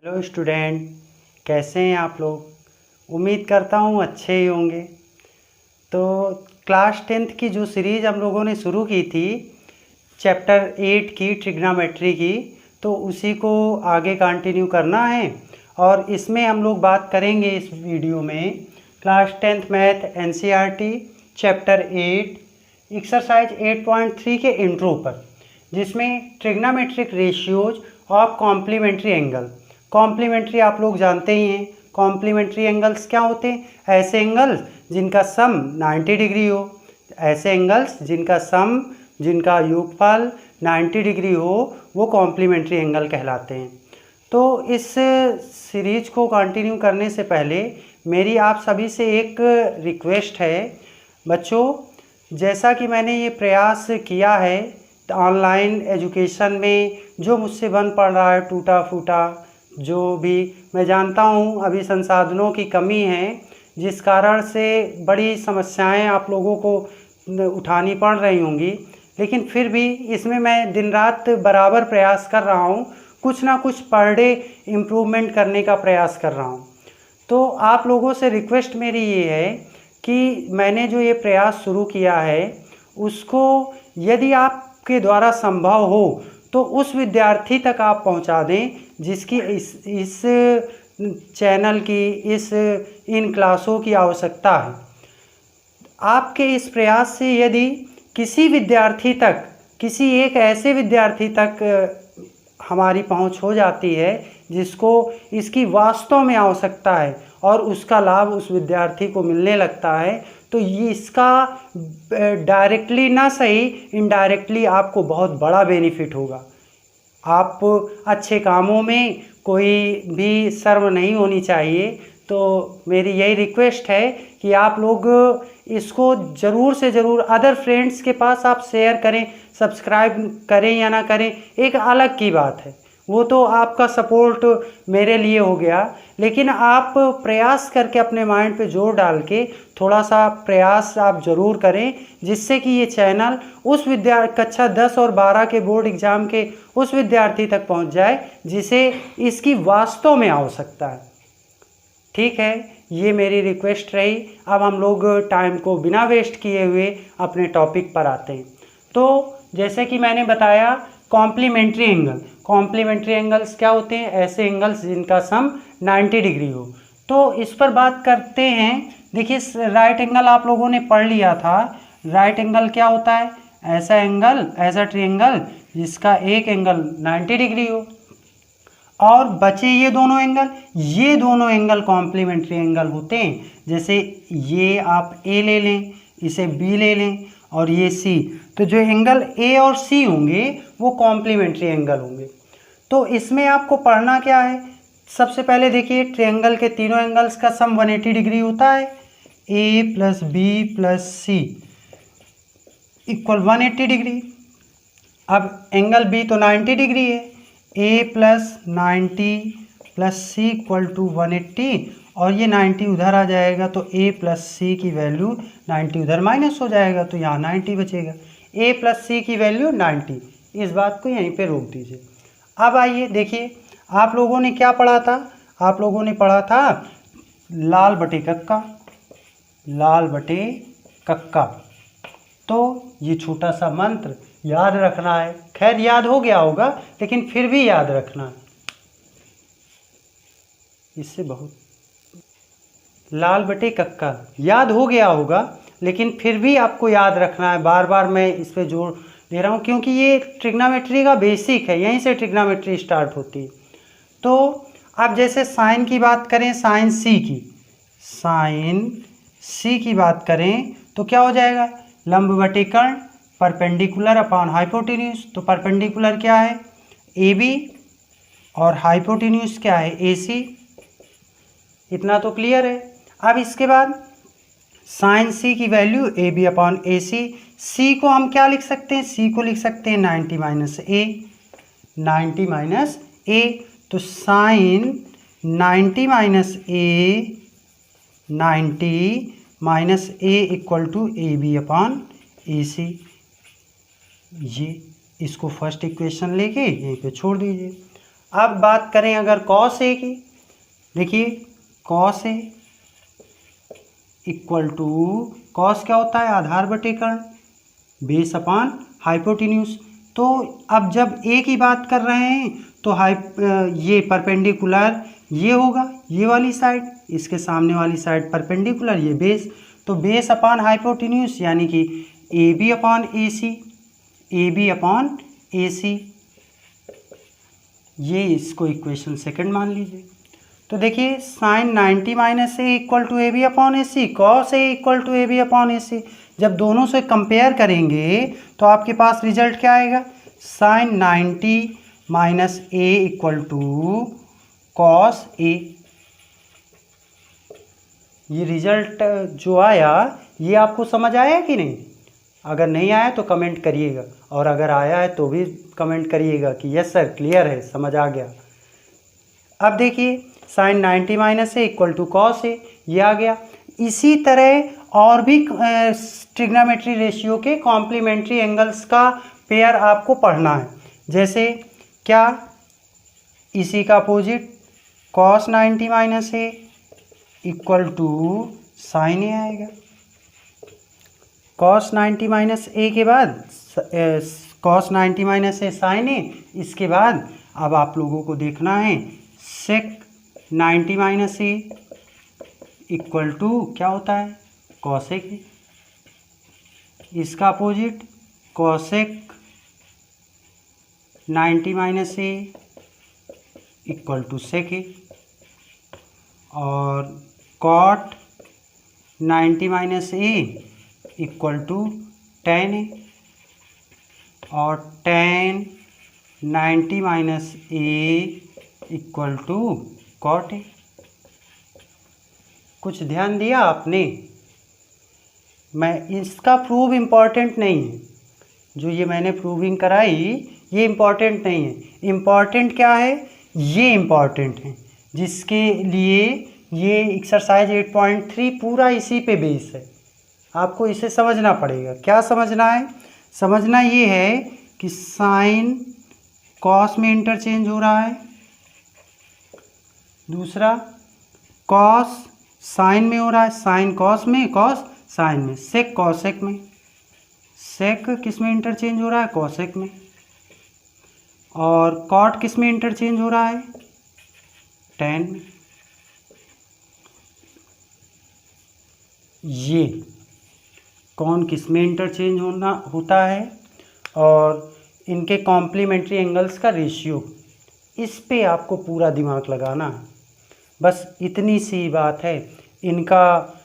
Hello student, कैसे हैं आप लोग। उम्मीद करता हूँ अच्छे ही होंगे। तो क्लास 10th की जो सीरीज़ हम लोगों ने शुरू की थी चैप्टर 8 की ट्रिग्नोमेट्री की, तो उसी को आगे कंटिन्यू करना है। और इसमें हम लोग बात करेंगे इस वीडियो में class 10th math NCERT chapter 8 exercise 8.3 के इंट्रो पर, जिसमें trigonometric ratios of complementary angle. Complementary आप लोग जानते ही हैं। कॉम्प्लीमेंट्री एंगल्स क्या होते हैं? ऐसे एंगल्स जिनका सम 90 डिग्री हो, ऐसे एंगल्स जिनका योगफल 90 डिग्री हो, वो कॉम्प्लीमेंट्री एंगल कहलाते हैं। तो इस सीरीज को कंटिन्यू करने से पहले मेरी आप सभी से एक रिक्वेस्ट है बच्चों। जैसा कि मैंने ये प्रयास किया है ऑनलाइन एजुकेशन में, जो मुझसे बन पड़ रहा है टूटा फूटा, जो भी मैं जानता हूँ अभी संसाधनों की कमी है, जिस कारण से बड़ी समस्याएं आप लोगों को उठानी पड़ रही होंगी, लेकिन फिर भी इसमें मैं दिन रात बराबर प्रयास कर रहा हूँ, कुछ ना कुछ पर डे इम्प्रूवमेंट करने का प्रयास कर रहा हूँ। तो आप लोगों से रिक्वेस्ट मेरी ये है कि मैंने जो ये प्रयास शुरू किया है उसको यदि आपके द्वारा संभव हो तो उस विद्यार्थी तक आप पहुंचा दें जिसकी इस चैनल की इन क्लासों की आवश्यकता है। आपके इस प्रयास से यदि किसी विद्यार्थी तक, किसी एक ऐसे विद्यार्थी तक हमारी पहुंच हो जाती है जिसको इसकी वास्तव में आवश्यकता है और उसका लाभ उस विद्यार्थी को मिलने लगता है, तो ये इसका डायरेक्टली ना सही इनडायरेक्टली आपको बहुत बड़ा बेनिफिट होगा। आप अच्छे कामों में कोई भी शर्म नहीं होनी चाहिए। तो मेरी यही रिक्वेस्ट है कि आप लोग इसको ज़रूर से ज़रूर अदर फ्रेंड्स के पास आप शेयर करें। सब्सक्राइब करें या ना करें एक अलग की बात है, वो तो आपका सपोर्ट मेरे लिए हो गया, लेकिन आप प्रयास करके अपने माइंड पे जोर डाल के थोड़ा सा प्रयास आप ज़रूर करें, जिससे कि ये चैनल उस कक्षा 10 और 12 के बोर्ड एग्ज़ाम के उस विद्यार्थी तक पहुंच जाए जिसे इसकी वास्तव में आवश्यकता है। ठीक है, ये मेरी रिक्वेस्ट रही। अब हम लोग टाइम को बिना वेस्ट किए हुए अपने टॉपिक पर आते हैं। तो जैसे कि मैंने बताया कॉम्प्लीमेंट्री एंगल, कॉम्प्लीमेंट्री एंगल्स क्या होते हैं? ऐसे एंगल्स जिनका सम 90 डिग्री हो। तो इस पर बात करते हैं। देखिए, राइट एंगल आप लोगों ने पढ़ लिया था। राइट एंगल क्या होता है? ऐसा एंगल, ऐसा ट्रायंगल जिसका एक एंगल 90 डिग्री हो। और बचे ये दोनों एंगल कॉम्प्लीमेंट्री एंगल होते हैं। जैसे ये आप ए ले लें, इसे बी ले लें और ये सी, तो जो एंगल ए और सी होंगे वो कॉम्प्लीमेंट्री एंगल होंगे। तो इसमें आपको पढ़ना क्या है? सबसे पहले देखिए, ट्रायंगल के तीनों एंगल्स का सम 180 डिग्री होता है। A plus B plus C equal 180 degree. अब एंगल बी तो 90 डिग्री है, A plus 90 plus C equal to 180, और ये 90 उधर आ जाएगा तो ए प्लस सी की वैल्यू 90 उधर माइनस हो जाएगा, तो यहाँ 90 बचेगा। ए प्लस सी की वैल्यू 90, इस बात को यहीं पे रोक दीजिए। अब आइए देखिए, आप लोगों ने क्या पढ़ा था? आप लोगों ने पढ़ा था लाल बटे कक्का, लाल बटे कक्का। तो ये छोटा सा मंत्र याद रखना है। खैर याद हो गया होगा, लेकिन फिर भी याद रखना है। इससे बहुत लाल बटे कक्का याद हो गया होगा, लेकिन फिर भी आपको याद रखना है। बार बार मैं इस पे जोर दे रहा हूँ क्योंकि ये ट्रिग्नोमेट्री का बेसिक है, यहीं से ट्रिग्नोमेट्री स्टार्ट होती है। तो अब जैसे साइन की बात करें, साइन सी की बात करें तो क्या हो जाएगा? लंब बटे कर्ण, परपेंडिकुलर अपॉन हाइपोटेन्यूज। तो परपेंडिकुलर क्या है? ए बी, और हाइपोटेन्यूज क्या है? ए सी। इतना तो क्लियर है। अब इसके बाद साइन सी की value A B upon A सी। सी को हम क्या लिख सकते हैं? सी को लिख सकते हैं 90 माइनस ए, 90 माइनस ए। तो sine 90 minus A, 90 minus A equal to A B upon A C. ये इसको फर्स्ट इक्वेशन लेके यहीं पे छोड़ दीजिए। अब बात करें अगर कॉस ए की, देखिए cos A equal to, cos क्या होता है, आधार बटे कर्ण, बेस अपान हाइपोटेन्यूज। तो अब जब ए की बात कर रहे हैं तो ये परपेंडिकुलर ये होगा, ये वाली साइड, इसके सामने वाली साइड परपेंडिकुलर, ये बेस, तो बेस अपान हाइपोटेन्यूज यानी कि A B upon A C, A B upon A C, ये इसको इक्वेशन सेकंड मान लीजिए। तो देखिए sine 90 minus A equal to A B upon A C, cos A equal to A B upon A C, जब दोनों से compare करेंगे तो आपके पास रिजल्ट क्या आएगा, sine 90 minus A equal to cos A. ये रिजल्ट जो आया ये आपको समझ आया कि नहीं? अगर नहीं आया तो कमेंट करिएगा, और अगर आया है तो भी कमेंट करिएगा कि यस सर क्लियर है, समझ आ गया। अब देखिए sine 90 minus A equal to cos A, ये आ गया। इसी तरह और भी ट्रिग्नोमेट्री रेशियो के कॉम्प्लीमेंट्री एंगल्स का पेयर आपको पढ़ना है। जैसे क्या, इसी का opposite cos 90 minus A equal to sine A आएगा। कॉस 90 माइनस ए के बाद cos 90 minus A sine A, इसके बाद अब आप लोगों को देखना है sec 90 minus A equal to क्या होता है, कॉसेक ए, इसका opposite cosec 90 minus A equal to sec A, और cot 90 minus A equal to tan A, और tan 90 minus A equal to cot A. कुछ ध्यान दिया आपने? मैं इसका प्रूव इम्पॉर्टेंट नहीं है, जो ये मैंने प्रूविंग कराई ये इम्पॉर्टेंट नहीं है। इम्पॉर्टेंट क्या है, ये इम्पॉर्टेंट है, जिसके लिए ये एक्सरसाइज 8.3 पूरा इसी पे बेस है। आपको इसे समझना पड़ेगा। क्या समझना है? समझना ये है कि साइन कॉस में इंटरचेंज हो रहा है, दूसरा कॉस साइन में हो रहा है, साइन कॉस में, कॉस साइन में, सेक कॉसेक में, सेक किस में इंटरचेंज हो रहा है, कॉसेक में, और कॉट किस में इंटरचेंज हो रहा है, टेन में। ये कौन किस में इंटरचेंज होता है और इनके कॉम्प्लीमेंट्री एंगल्स का रेशियो, इस पे आपको पूरा दिमाग लगाना है। बस इतनी सी बात है। इनका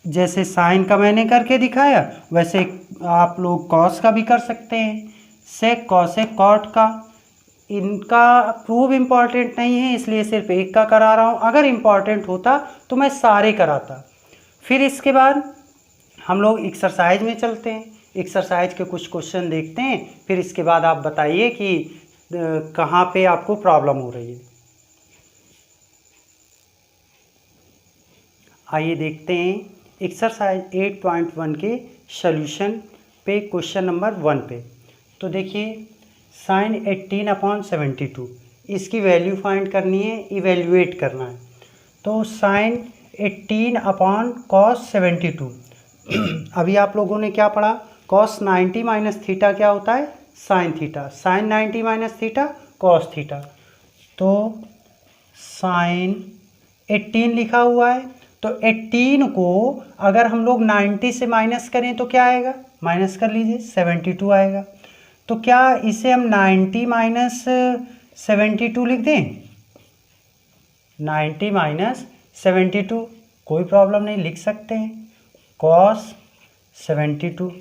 जैसे साइन का मैंने करके दिखाया वैसे आप लोग कॉस का भी कर सकते हैं, सेक कॉसेक कॉट का। इनका प्रूव इम्पॉर्टेंट नहीं है इसलिए सिर्फ एक का करा रहा हूँ। अगर इम्पॉर्टेंट होता तो मैं सारे कराता। फिर इसके बाद हम लोग एक्सरसाइज में चलते हैं, एक्सरसाइज के कुछ क्वेश्चन देखते हैं, फिर इसके बाद आप बताइए कि कहाँ पे आपको प्रॉब्लम हो रही है। आइए देखते हैं एक्सरसाइज 8.1 के सॉल्यूशन पे, क्वेश्चन नंबर 1 पे। तो देखिए साइन 18/72, इसकी वैल्यू फाइंड करनी है, इवेल्युएट करना है। तो साइन 18/cos 72, अभी आप लोगों ने क्या पढ़ा, cos 90 माइनस थीटा क्या होता है, sine theta, sine 90 minus theta cos theta. तो साइन 18 लिखा हुआ है, तो 18 को अगर हम लोग 90 से माइनस करें तो क्या आएगा, माइनस कर लीजिए, 72 आएगा। तो क्या इसे हम 90 माइनस 72 लिख दें, 90 माइनस 72, कोई प्रॉब्लम नहीं, लिख सकते हैं। कॉस 72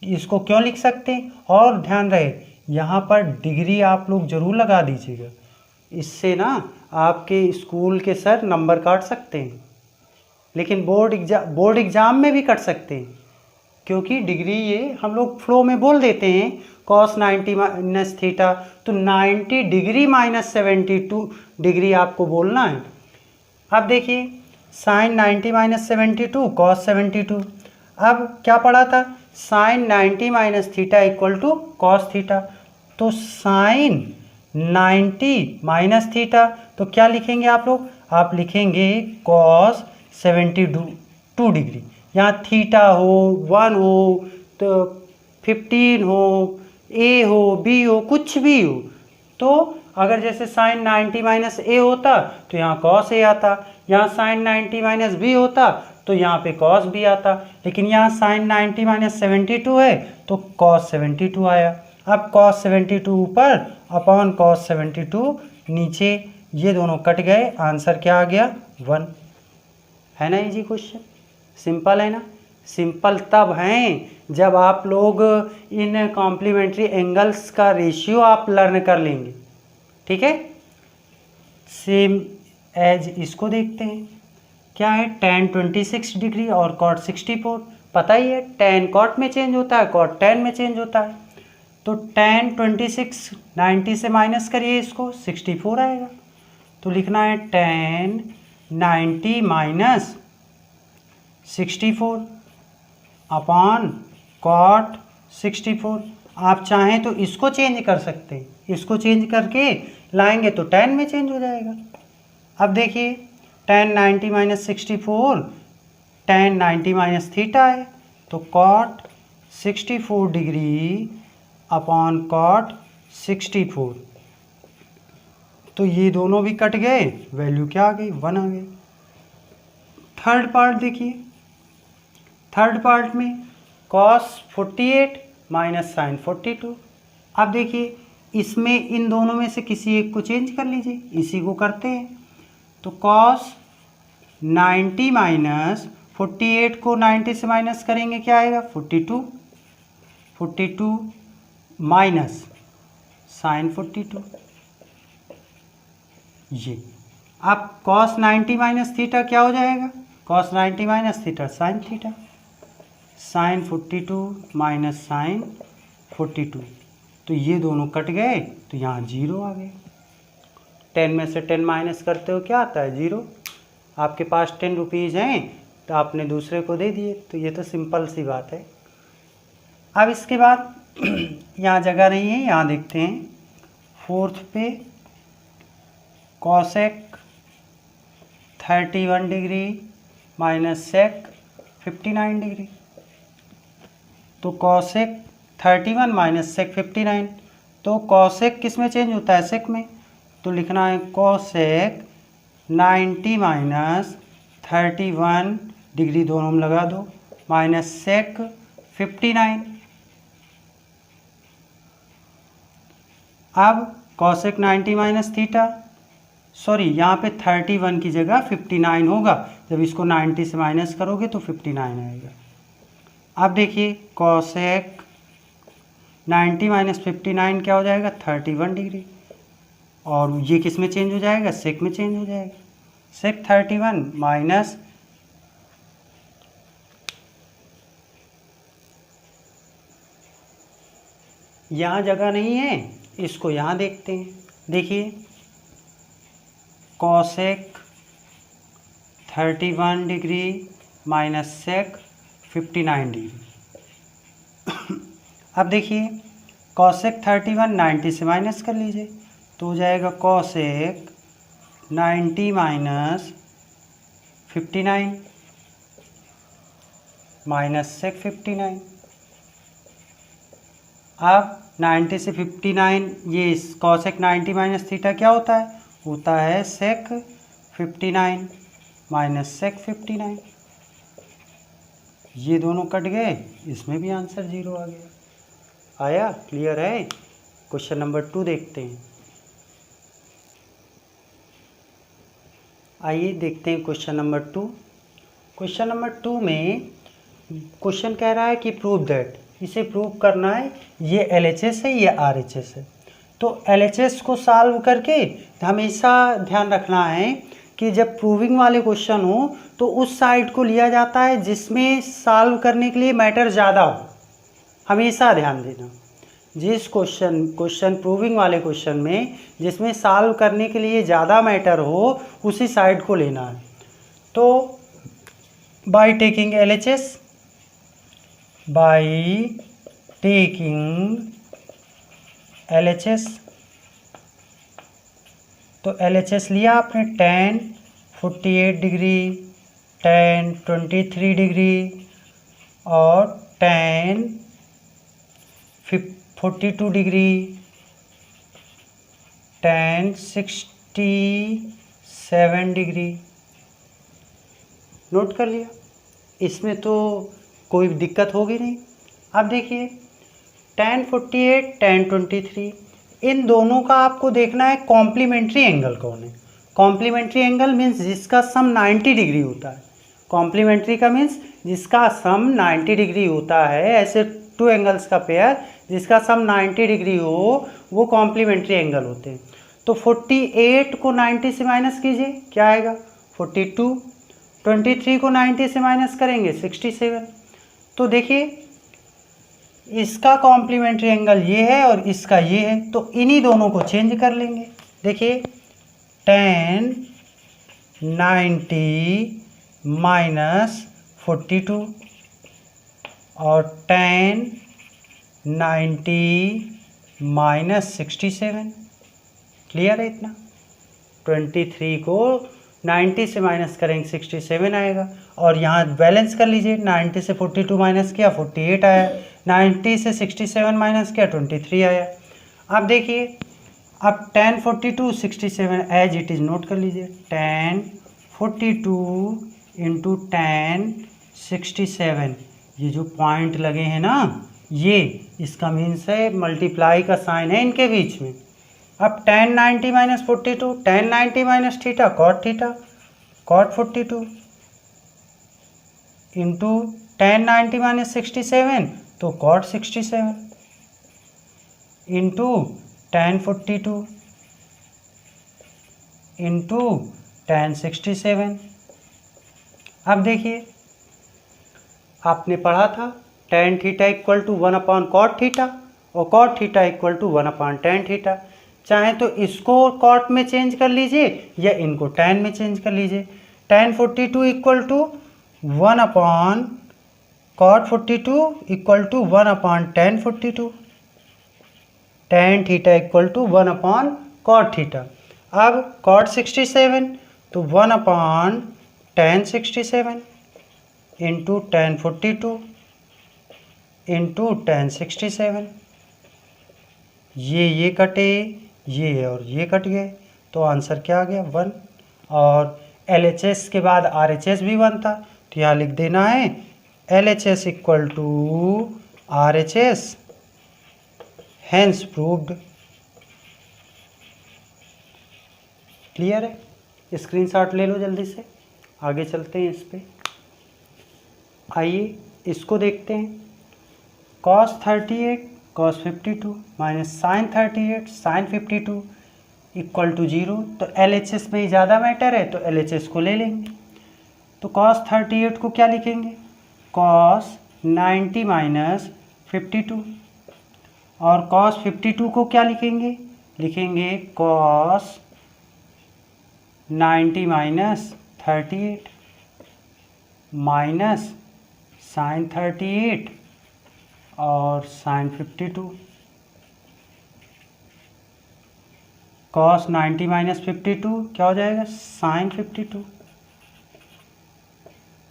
इसको क्यों लिख सकते हैं, और ध्यान रहे यहाँ पर डिग्री आप लोग ज़रूर लगा दीजिएगा, इससे ना आपके स्कूल के सर नंबर काट सकते हैं, लेकिन बोर्ड एग्ज़ाम में भी कट सकते हैं, क्योंकि डिग्री ये हम लोग फ्लो में बोल देते हैं cos 90 माइनस थीटा, तो 90 डिग्री माइनस 72 डिग्री आपको बोलना है। अब देखिए साइन 90 माइनस 72 कॉस 72, अब क्या पढ़ा था, sine 90 minus theta equal to cos theta. तो साइन 90 माइनस थीटा, तो क्या लिखेंगे आप लोग? आप लिखेंगे कॉस 72 डिग्री। यहाँ थीटा हो, 1 हो, तो 15 हो, ए हो, बी हो, कुछ भी हो, तो अगर जैसे साइन 90 माइनस ए होता तो यहाँ कॉस ए आता, यहाँ साइन 90 माइनस बी होता तो यहाँ पे कॉस बी आता, लेकिन यहाँ साइन 90 माइनस 72 है तो कॉस 72 आया। अब कॉस 72 ऊपर अपॉन कॉस 72 नीचे, ये दोनों कट गए, आंसर क्या आ गया? 1। है ना इजी क्वेश्चन, सिंपल है ना? सिंपल तब हैं जब आप लोग इन कॉम्प्लीमेंट्री एंगल्स का रेशियो आप लर्न कर लेंगे, ठीक है। सेम एज इसको देखते हैं, क्या है? tan 26 डिग्री और cot 64, पता ही है tan cot में चेंज होता है, cot tan में चेंज होता है, तो tan 26 90 से माइनस करिए इसको, 64 आएगा। तो लिखना है tan 90 माइनस 64 अपॉन cot 64। आप चाहें तो इसको चेंज कर सकते हैं, इसको चेंज करके लाएंगे तो tan में चेंज हो जाएगा। अब देखिए tan 90 minus 64 tan 90 minus theta है, तो cot 64 डिग्री अपॉन cot 64, तो ये दोनों भी कट गए, वैल्यू क्या आ गई? 1 आ गई। थर्ड पार्ट देखिए, थर्ड पार्ट में cos 48 माइनस साइन 42। अब देखिए इसमें इन दोनों में से किसी एक को चेंज कर लीजिए, इसी को करते हैं। तो cos 90 माइनस 48 को 90 से माइनस करेंगे, क्या आएगा? 42 माइनस साइन 42, ये। अब cos 90 माइनस थीटा क्या हो जाएगा? cos 90 minus theta sine theta, sine 42 minus sine 42, तो ये दोनों कट गए, तो यहाँ 0 आ गए। 10 में से 10 माइनस करते हो क्या आता है? 0। आपके पास 10 रुपीज़ हैं तो आपने दूसरे को दे दिए, तो ये तो सिंपल सी बात है। अब इसके बाद यहाँ जगह नहीं है, यहाँ देखते हैं फोर्थ पे cosec 31 degree minus sec 59 degree, तो कॉसेक 31 माइनस सेक 59, तो कॉसेक किस में चेंज होता है? सेक में, तो लिखना है कॉसेक 90 माइनस 31 डिग्री, दोनों में लगा दो, माइनस सेक 59। अब कॉसेक 90 माइनस थीटा, सॉरी यहाँ पे 31 की जगह 59 होगा, जब इसको 90 से माइनस करोगे तो 59 आएगा। अब देखिए कॉसेक 90 माइनस 59 क्या हो जाएगा? 31 डिग्री, और ये किस में चेंज हो जाएगा? सेक में चेंज हो जाएगा। सेक 31 माइनस यहाँ जगह नहीं है, इसको यहाँ देखते हैं। देखिए cosec 31 degree minus sec 59 degree. अब देखिए कॉसेक 31 90 से माइनस कर लीजिए, तो हो जाएगा कॉसेक 90 माइनस 59 माइनस सेक 59। अब 90 से 59, ये कॉसेक 90 माइनस थीटा क्या होता है? होता है सेक 59 माइनस सेक 59, ये दोनों कट गए, इसमें भी आंसर 0 आ गया। आया? क्लियर है? क्वेश्चन नंबर 2 देखते हैं। आइए देखते हैं क्वेश्चन नंबर 2। क्वेश्चन नंबर 2 में क्वेश्चन कह रहा है कि प्रूव दैट, इसे प्रूव करना है, ये LHS है, ये RHS है। तो LHS को सॉल्व करके हमेशा ध्यान रखना है कि जब प्रूविंग वाले क्वेश्चन हो तो उस साइड को लिया जाता है जिसमें सॉल्व करने के लिए मैटर ज़्यादा हो, हमेशा ध्यान देना। जिस क्वेश्चन प्रूविंग वाले क्वेश्चन में जिसमें सॉल्व करने के लिए ज़्यादा मैटर हो उसी साइड को लेना है। तो by taking LHS, by taking LHS तो LHS लिया आपने tan 48 डिग्री, tan 23 डिग्री और tan 42 degree, tan 67 degree. Note कर लिया, इसमें तो कोई दिक्कत होगी नहीं। अब देखिए tan 48, tan 23, इन दोनों का आपको देखना है कॉम्प्लीमेंट्री एंगल कौन है। कॉम्प्लीमेंट्री एंगल मीन्स जिसका सम 90 डिग्री होता है। कॉम्प्लीमेंट्री का मीन्स जिसका सम 90 डिग्री होता है। ऐसे टू एंगल्स का पेयर जिसका सम 90 डिग्री हो वो कॉम्प्लीमेंट्री एंगल होते हैं। तो 48 को 90 से माइनस कीजिए, क्या आएगा 42। 23 को 90 से माइनस करेंगे 67। तो देखिए इसका कॉम्प्लीमेंट्री एंगल ये है और इसका ये है, तो इन्हीं दोनों को चेंज कर लेंगे। देखिए tan 90 माइनस 42 और tan 90 माइनस 67। क्लियर है इतना? 23 को 90 से माइनस करेंगे 67 आएगा, और यहाँ बैलेंस कर लीजिए, 90 से 42 माइनस किया 48 आया, 90 से 67 माइनस किया 23 आया। अब देखिए अब tan 42 67 as it is note कर लीजिए, tan 42 इंटू tan 67, ये जो पॉइंट लगे हैं ना ये इसका मीन्स है मल्टीप्लाई का साइन है इनके बीच में। अब tan 90 minus 42, tan 90 minus theta cot theta, cot 42 into tan 90 minus 67 तो cot 67 into tan 42 into tan 67। अब देखिए आपने पढ़ा था tan theta equal to 1/cot theta और cot theta equal to 1/tan theta. चाहे तो इसको cot में चेंज कर लीजिए या इनको tan में चेंज कर लीजिए। tan 42 equal to 1/cot 42 equal to 1/tan 42, tan theta equal to 1/cot theta. अब cot 67 तो 1/tan 67 into tan 42 into tan 67। ये कटे, ये और ये कट गए, तो आंसर क्या आ गया 1। और LHS के बाद RHS भी 1 था, तो यहाँ लिख देना है LHS equal to RHS, hence proved. Clear है? स्क्रीनशॉट ले लो जल्दी से, आगे चलते हैं इस पे। आइए इसको देखते हैं। cos 38 cos 52 minus sin 38 sin 52 equal to 0। तो LHS में ही ज़्यादा मैटर है तो LHS को ले लेंगे। तो cos 38 को क्या लिखेंगे, cos 90 माइनस 52, और cos 52 को क्या लिखेंगे, लिखेंगे cos 90 माइनस 38 माइनस sin 38 और sin 52। cos 90 माइनस 52 क्या हो जाएगा sin 52,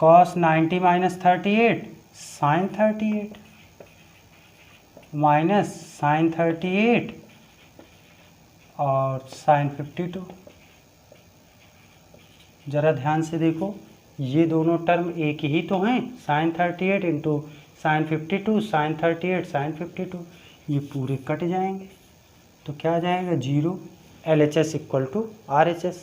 cos 90 minus 38 sin 38 minus sin 38 और sin 52। ज़रा ध्यान से देखो, ये दोनों टर्म एक ही तो हैं, sin 38 into sin 52 sin 38 sin 52, ये पूरे कट जाएंगे तो क्या आ जाएगा 0। LHS equal to RHS।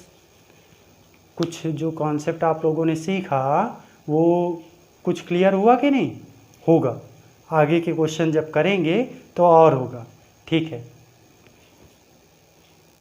कुछ जो कॉन्सेप्ट आप लोगों ने सीखा वो कुछ क्लियर हुआ कि नहीं? होगा, आगे के क्वेश्चन जब करेंगे तो और होगा। ठीक है।